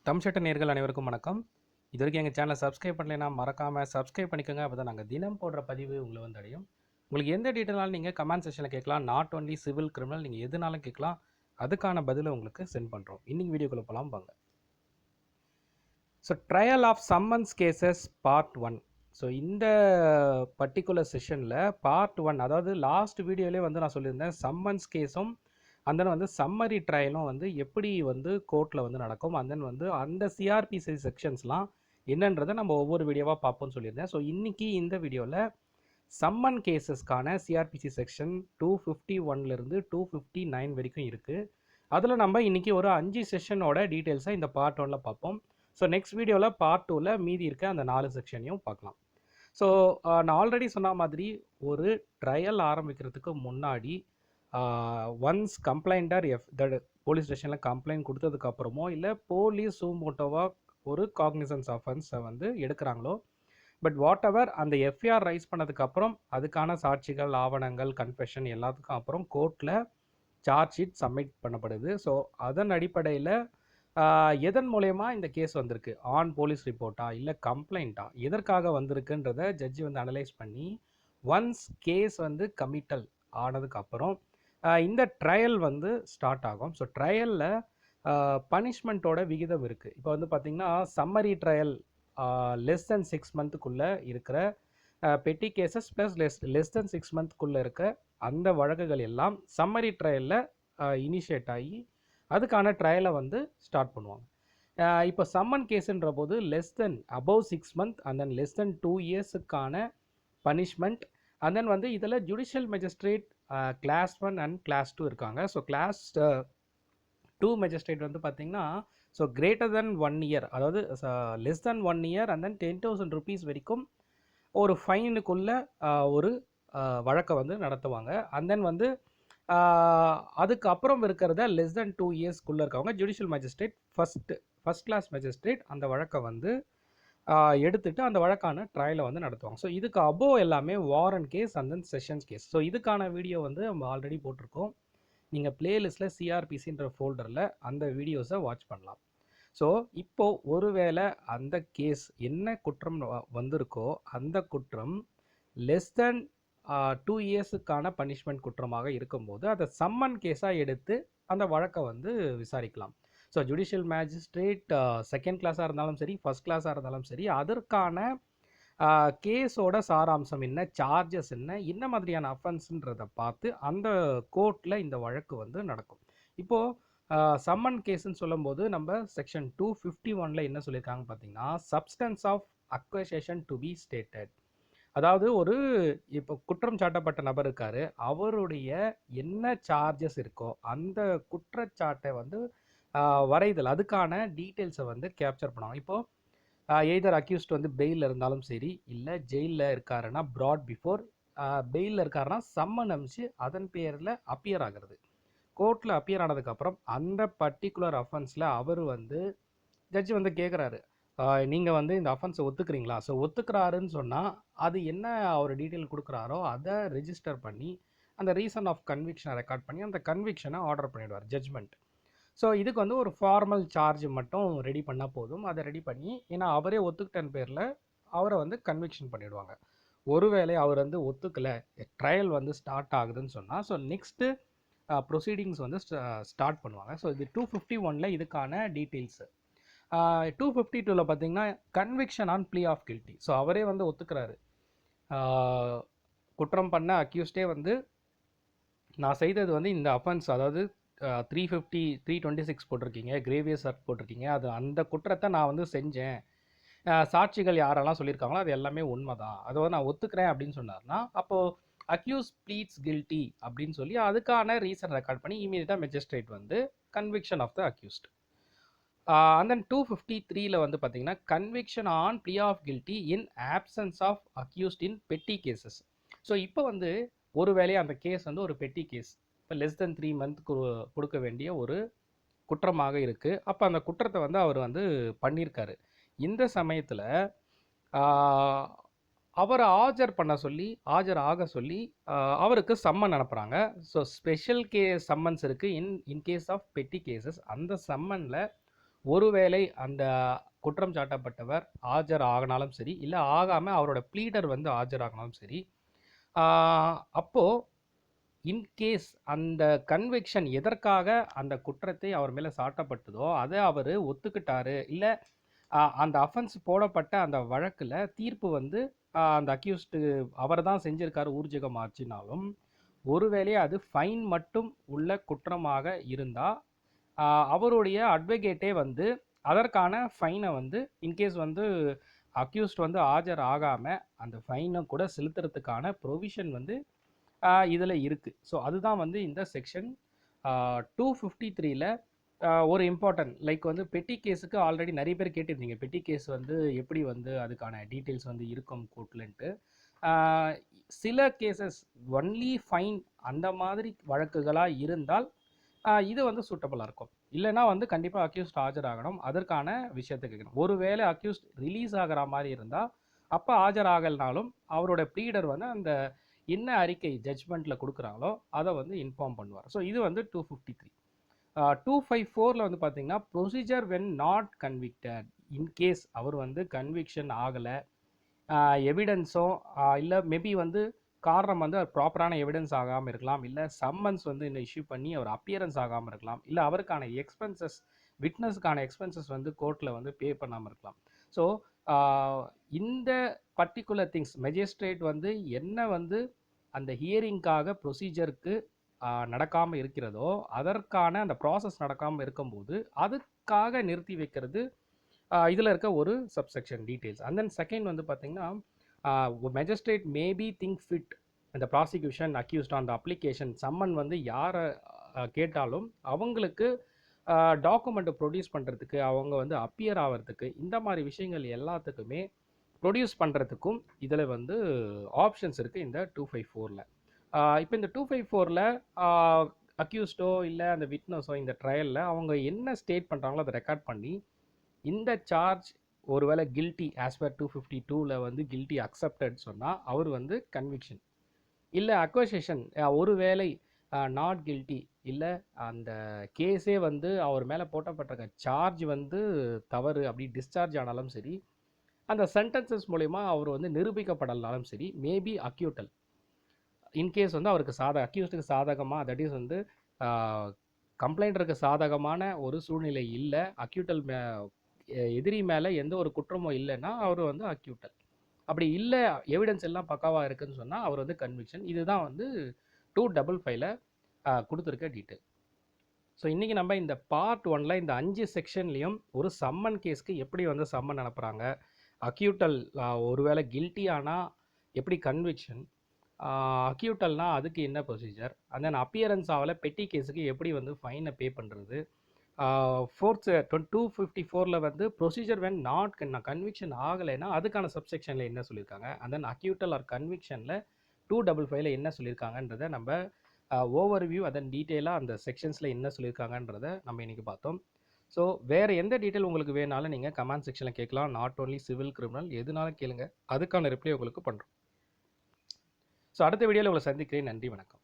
தமிழ்ச்சட்ட நேயர்கள் அனைவருக்கும் வணக்கம். இது வரைக்கும் எங்கள் சேனலை சப்ஸ்கிரைப் பண்ணலைன்னா மறக்காமல் சப்ஸ்கிரைப் பண்ணிக்கோங்க. அப்போ தான் நாங்கள் தினம் போடுற பதிவு உங்களை வந்து அடையும். உங்களுக்கு எந்த டீட்டெயிலாலும் நீங்கள் கமெண்ட் செக்ஷனில் கேட்கலாம். நாட் ஒன்லி சிவில் கிரிமினல், நீங்கள் எதுனாலும் கேட்கலாம். அதுக்கான பதிலை உங்களுக்கு சென்ட் பண்ணுறோம். இன்றைக்கி வீடியோக்குள்ளே போகலாம் வாங்க. So trial of summons cases part 1. So இந்த பர்டிகுலர் செஷனில் பார்ட் 1, அதாவது லாஸ்ட் வீடியோலேயே வந்து நான் சொல்லியிருந்தேன் சம்மன்ஸ் கேஸும் அண்ட் தென் வந்து சம்மரி ட்ரையலும் வந்து எப்படி வந்து கோர்ட்டில் வந்து நடக்கும், அண்ட் தென் வந்து அந்த சிஆர்பிசி செக்ஷன்ஸ்லாம் என்னன்றதை நம்ம ஒவ்வொரு வீடியோவாக பார்ப்போம்னு சொல்லியிருந்தேன். ஸோ இன்றைக்கி இந்த வீடியோவில் சம்மன் கேசஸ்க்கான சிஆர்பிசி செக்ஷன் 251லேருந்து 259 வரைக்கும் இருக்குது. அதில் நம்ம இன்றைக்கி ஒரு 5 செஷனோட டீட்டெயில்ஸை இந்த பார்ட் 1ல் பார்ப்போம். ஸோ நெக்ஸ்ட் வீடியோவில் பார்ட் 2ல் மீதி இருக்க அந்த 4 செக்ஷனையும் பார்க்கலாம். ஸோ நான் ஆல்ரெடி சொன்ன மாதிரி ஒரு ட்ரையல் ஆரம்பிக்கிறதுக்கு முன்னாடி ஒன்ஸ் கம்ப்ளைண்டர் போலீஸ் ஸ்டேஷனில் கம்ப்ளைண்ட் கொடுத்ததுக்கப்புறமோ இல்லை போலீஸ் சூமோட்டோவாக ஒரு காக்னிசன்ஸ் ஆஃபென்ஸை வந்து எடுக்கிறாங்களோ, பட் வாட் எவர் அந்த எஃப்ஐஆர் ரைஸ் பண்ணதுக்கப்புறம் அதுக்கான சாட்சிகள், ஆவணங்கள், கன்ஃபெஷன் எல்லாத்துக்கும் அப்புறம் கோர்ட்டில் சார்ஜ் ஷீட் சப்மிட் பண்ணப்படுது. ஸோ அதன் அடிப்படையில் எதன் மூலயமா இந்த கேஸ் வந்திருக்கு, ஆன் போலீஸ் ரிப்போர்ட்டா இல்லை கம்ப்ளைண்ட்டா, எதற்காக வந்திருக்குன்றதை ஜட்ஜி வந்து அனலைஸ் பண்ணி ஒன்ஸ் கேஸ் வந்து கமிட்டல் ஆனதுக்கப்புறம் இந்த ட்ரையல் வந்து ஸ்டார்ட் ஆகும். ஸோ ட்ரையலில் பனிஷ்மெண்ட்டோட விகிதம் இருக்குது. இப்போ வந்து பார்த்திங்கன்னா சம்மரி ட்ரையல் லெஸ் தென் 6 மந்த்துக்குள்ளே இருக்கிற பெட்டி கேசஸ் ப்ளஸ் லெஸ் தென் 6 மந்த்துக்குள்ளே இருக்க அந்த வழக்குகள் எல்லாம் சம்மரி ட்ரையலில் இனிஷியேட் ஆகி அதுக்கான ட்ரையலை வந்து ஸ்டார்ட் பண்ணுவாங்க. இப்போ சம்மன் கேஸுன்ற போது less than above 6 month and then less than 2 இயர்ஸுக்கான பனிஷ்மெண்ட், அண்ட் தென் வந்து இதில் judicial magistrate class 1 and class 2 இருக்காங்க. ஸோ கிளாஸ் 2 மேஜிஸ்ட்ரேட் வந்து பார்த்திங்கன்னா ஸோ கிரேட்டர் தென் 1 இயர், அதாவது less than 1 year and then 10,000 rupees வரைக்கும் ஒரு ஃபைனுக்குள்ளே ஒரு வழக்கை வந்து நடத்துவாங்க. அண்ட் தென் வந்து அதுக்கப்புறம் இருக்கிறத லெஸ் தென் 2 இயர்ஸ்க்குள்ளே இருக்கவங்க judicial magistrate first class magistrate அந்த வழக்கை வந்து எடுத்துகிட்டு அந்த வழக்கான ட்ரையலை வந்து நடத்துவாங்க. ஸோ இதுக்கு அபோவ் எல்லாமே warrant case and then sessions case. So இதுக்கான வீடியோ வந்து நம்ம ஆல்ரெடி போட்டிருக்கோம். நீங்கள் பிளேலிஸ்ட்டில் சிஆர்பிசின்ற ஃபோல்டரில் அந்த வீடியோஸை வாட்ச் பண்ணலாம். ஸோ இப்போது ஒருவேளை அந்த கேஸ் என்ன குற்றம் வந்திருக்கோ அந்த குற்றம் லெஸ் தென் 2 இயர்ஸுக்கான பனிஷ்மெண்ட் குற்றமாக இருக்கும்போது அதை சம்மன் கேஸாக எடுத்து அந்த வழக்கை வந்து விசாரிக்கலாம். ஸோ ஜுடிஷியல் மேஜிஸ்ட்ரேட் செகண்ட் கிளாஸாக இருந்தாலும் சரி, ஃபஸ்ட் கிளாஸாக இருந்தாலும் சரி, அதற்கான கேஸோட சாராம்சம் என்ன, சார்ஜஸ் என்ன மாதிரியான அஃபென்ஸுன்றதை பார்த்து அந்த கோர்ட்டில் இந்த வழக்கு வந்து நடக்கும். இப்போது சம்மன் கேஸுன்னு சொல்லும்போது நம்ம செக்ஷன் 251ல் என்ன சொல்லியிருக்காங்க பார்த்தீங்கன்னா, substance of accusation to be stated. அதாவது இப்போ குற்றம் சாட்டப்பட்ட நபர் இருக்கார், அவருடைய என்ன சார்ஜஸ் இருக்கோ அந்த குற்றச்சாட்டை வந்து வரைதல், அதுக்கான டீட்டெயில்ஸை வந்து கேப்சர் பண்ணுவாங்க. இப்போது எய்தர் அக்யூஸ்ட் வந்து பெயிலில் இருந்தாலும் சரி, இல்லை ஜெயிலில் இருக்காருன்னா ப்ராட் பிஃபோர், பெயிலில் இருக்காருன்னா சம்மன் அனுப்பிச்சு அதன் பேரில் அப்பியர் ஆகிறது. கோர்ட்டில் அப்பியர் ஆனதுக்கப்புறம் அந்த பர்டிகுலர் அஃபென்ஸில் அவர் வந்து ஜட்ஜி வந்து கேட்குறாரு, நீங்கள் வந்து இந்த அஃபென்ஸை ஒத்துக்கிறீங்களா? ஸோ ஒத்துக்கிறாருன்னு சொன்னால் அது என்ன அவர் டீட்டெயில் கொடுக்குறாரோ அதை ரெஜிஸ்டர் பண்ணி அந்த ரீசன் ஆஃப் கன்விக்ஷனை ரெக்கார்ட் பண்ணி அந்த கன்விக்ஷனை ஆர்டர் பண்ணிவிடுவார் ஜட்ஜ்மெண்ட். ஸோ இதுக்கு வந்து ஒரு ஃபார்மல் சார்ஜ் மட்டும் ரெடி பண்ணால் போதும். அதை ரெடி பண்ணி, ஏன்னா அவரே ஒத்துக்கிட்டன பேரில் அவரை வந்து கன்விக்ஷன் பண்ணிவிடுவாங்க. ஒருவேளை அவர் வந்து ஒத்துக்கலை, ட்ரையல் வந்து ஸ்டார்ட் ஆகுதுன்னு சொன்னால் ஸோ நெக்ஸ்ட்டு ப்ரொசீடிங்ஸ் வந்து ஸ்டார்ட் பண்ணுவாங்க. ஸோ இது 251ல் இதுக்கான டீட்டெயில்ஸு. 252ல் பார்த்தீங்கன்னா conviction on plea of guilty. So அவரே வந்து ஒத்துக்கிறாரு, குற்றம் பண்ண அக்யூஸ்டே வந்து நான் செய்தது வந்து இந்த அஃபென்ஸ், அதாவது 350 326 போட்டிருக்கீங்க, கிரேவியஸ் ஆக்ட் போட்டிருக்கீங்க, அது அந்த குற்றத்தை நான் வந்து செஞ்சேன், சாட்சிகள் யாரெல்லாம் சொல்லியிருக்காங்களோ அது எல்லாமே உண்மை தான், அதை வந்து நான் ஒத்துக்கிறேன் அப்படின்னு சொன்னார்னா அப்போது அக்யூஸ் ப்ளீட்ஸ் கில்ட்டி அப்படின்னு சொல்லி அதுக்கான ரீசன் ரெக்கார்ட் பண்ணி இமீடியட்டாக மேஜிஸ்ட்ரேட் வந்து conviction of the accused. And then 253ல் வந்து பார்த்தீங்கன்னா conviction on plea of guilty in absence of accused in petty cases. So இப்போ வந்து ஒருவேளை அந்த கேஸ் வந்து ஒரு பெட்டி கேஸ், இப்போ லெஸ் தென் 3 மந்த்துக்கு கொடுக்க வேண்டிய ஒரு குற்றமாக இருக்குது. அப்போ அந்த குற்றத்தை வந்து அவர் வந்து பண்ணியிருக்காரு. இந்த சமயத்தில் அவரை ஆஜர் ஆக சொல்லி அவருக்கு சம்மன் அனுப்புகிறாங்க. ஸோ ஸ்பெஷல் சம்மன்ஸ் இருக்குது இன் கேஸ் ஆஃப் பெட்டி கேசஸ். அந்த சம்மனில் ஒருவேளை அந்த குற்றம் சாட்டப்பட்டவர் ஆஜர் ஆகினாலும் சரி, இல்லை ஆகாமல் அவரோட ப்ளீடர் வந்து ஆஜராகினாலும் சரி, அப்போது இன்கேஸ் அந்த கன்விக்ஷன் எதற்காக அந்த குற்றத்தை அவர் மேலே சாட்டப்பட்டதோ அதை அவர் ஒத்துக்கிட்டாரு, இல்லை அந்த அஃபென்ஸ் போடப்பட்ட அந்த வழக்கில் தீர்ப்பு வந்து அந்த அக்யூஸ்டு அவர் தான் செஞ்சிருக்காரு ஊர்ஜிதமாச்சுனாலும், ஒருவேளை அது ஃபைன் மட்டும் உள்ள குற்றமாக இருந்தால் அவருடைய அட்வொகேட்டே வந்து அதற்கான ஃபைனை வந்து இன்கேஸ் வந்து அக்யூஸ்ட் வந்து ஆஜர் ஆகாமல் அந்த ஃபைனை கூட செலுத்துறதுக்கான ப்ரொவிஷன் வந்து இதில் இருக்குது. ஸோ அதுதான் வந்து இந்த செக்ஷன் 253ல ஒரு இம்பார்ட்டன்ட் லைக் வந்து பெட்டி கேஸுக்கு ஆல்ரெடி நிறைய பேர் கேட்டிருந்தீங்க, பெட்டி கேஸ் வந்து எப்படி வந்து அதுக்கான டீட்டெயில்ஸ் வந்து இருக்கும் கோர்ட்லன்ட்டு. சில கேசஸ் ஒன்லி ஃபைன் அந்த மாதிரி வழக்குகளாக இருந்தால் இது வந்து சூட்டபுளாக இருக்கும். இல்லைனா வந்து கண்டிப்பாக அக்யூஸ்ட் ஆஜராகணும், அதற்கான விஷயத்தை கேட்கணும். ஒருவேளை அக்யூஸ்ட் ரிலீஸ் ஆகிற மாதிரி இருந்தால் அப்போ ஆஜராகலனாலும் அவரோட ப்ளீடர் வந்து அந்த என்ன அறிக்கை ஜட்ஜ்மெண்ட்டில் கொடுக்குறாங்களோ அதை வந்து இன்ஃபார்ம் பண்ணுவார். ஸோ இது வந்து 253. 254ல் வந்து பார்த்தீங்கன்னா procedure when not convicted. In case அவர் வந்து கன்விக்ஷன் ஆகலை, எவிடன்ஸோ இல்லை மேபி வந்து காரணம் வந்து ப்ராப்பரான எவிடன்ஸ் ஆகாமல் இருக்கலாம், இல்லை சம்மன்ஸ் வந்து இன்னும் இஷ்யூ பண்ணி அவர் அப்பியரன்ஸ் ஆகாமல் இருக்கலாம், இல்லை அவருக்கான எக்ஸ்பென்சஸ் விட்னஸுக்கான எக்ஸ்பென்சஸ் வந்து கோர்ட்டில் வந்து பே பண்ணாமல் இருக்கலாம். ஸோ இந்த பர்டிகுலர் திங்ஸ் மெஜிஸ்ட்ரேட் வந்து என்ன வந்து அந்த ஹியரிங்காக ப்ரொசீஜருக்கு நடக்காமல் இருக்கிறதோ அதற்கான அந்த ப்ராசஸ் நடக்காமல் இருக்கும்போது அதுக்காக நிறுத்தி வைக்கிறது இதில் இருக்க ஒரு subsection details. And then second வந்து பார்த்திங்கன்னா மெஜிஸ்ட்ரேட் மேபி திங்க் ஃபிட் அந்த prosecution accused on the application summon வந்து யாரை கேட்டாலும் அவங்களுக்கு டாக்குமெண்ட்டை ப்ரொடியூஸ் பண்ணுறதுக்கு, அவங்க வந்து அப்பியர் ஆகிறதுக்கு, இந்த மாதிரி விஷயங்கள் எல்லாத்துக்குமே ப்ரொடியூஸ் பண்ணுறதுக்கும் இதில் வந்து ஆப்ஷன்ஸ் இருக்குது இந்த 254ல். இப்போ இந்த 254ல் அக்யூஸ்டோ இல்லை அந்த விட்னஸோ இந்த ட்ரையலில் அவங்க என்ன ஸ்டேட் பண்ணுறாங்களோ அதை ரெக்கார்ட் பண்ணி இந்த சார்ஜ் ஒருவேளை கில்ட்டி ஆஸ் பர் 252ல் வந்து கில்ட்டி அக்செப்டட் சொன்னால் அவர் வந்து கன்விக்ஷன், இல்லை அக்வசேஷன் ஒருவேளை நாட் கில்ட்டி, இல்லை அந்த கேஸே வந்து அவர் மேலே போட்டப்பட்டிருக்க சார்ஜ் வந்து தவறு அப்படி டிஸ்சார்ஜ் ஆனாலும் சரி, அந்த சென்டென்சஸ் மூலயமா அவர் வந்து நிரூபிக்கப்படலாலும் சரி, மேபி அக்யூட்டல் இன்கேஸ் வந்து அவருக்கு அக்யூஸ்டுக்கு சாதகமாக, தட் இஸ் வந்து கம்ப்ளைண்டருக்கு சாதகமான ஒரு சூழ்நிலை இல்லை, அக்யூட்டல் எதிரி மேலே எந்த ஒரு குற்றமும் இல்லைன்னா அவர் வந்து அக்யூட்டல். அப்படி இல்லை, எவிடன்ஸ் எல்லாம் பக்காவாக இருக்குதுன்னு சொன்னால் அவர் வந்து கன்விக்ஷன். இதுதான் வந்து 255ல் கொடுத்துருக்க டீட்டெயில். ஸோ இன்றைக்கி நம்ம இந்த பார்ட் 1ல் இந்த 5 செக்ஷன்லேயும் ஒரு சம்மன் கேஸ்க்கு எப்படி வந்து சம்மன் அனுப்புகிறாங்க, அக்யூட்டல் ஒருவேளை கில்ட்டி ஆனால் எப்படி கன்விக்ஷன், அக்யூட்டல்னால் அதுக்கு என்ன ப்ரொசீஜர், அண்ட் தென் அப்பியரன்ஸ் ஆகலை பெட்டி கேஸுக்கு எப்படி வந்து ஃபைனை பே பண்ணுறது, 254ல் வந்து ப்ரொசீஜர் வென் நாட் கன்விக்ஷன் ஆகலைன்னா அதுக்கான சப்செக்ஷனில் என்ன சொல்லியிருக்காங்க, அண்ட் தென் அக்யூட்டல் ஆர் கன்விக்ஷனில் 255ல் என்ன சொல்லியிருக்காங்கன்றதை நம்ம ஓவர்வியூ அதன் டீட்டெயிலாக அந்த செக்ஷன்ஸில் என்ன சொல்லியிருக்காங்கன்றதை நம்ம இன்றைக்கி பார்த்தோம். ஸோ வேறு எந்த டீட்டெயில் உங்களுக்கு வேணாலும் நீங்கள் கமெண்ட் செக்ஷனில் கேட்கலாம். நாட் ஓன்லி சிவில் கிரிமினல் எதுனாலும் கேளுங்க, அதுக்கான ரிப்ளை உங்களுக்கு பண்ணுறோம். ஸோ அடுத்த வீடியோவில் உங்களை சந்திக்கிறேன். நன்றி, வணக்கம்.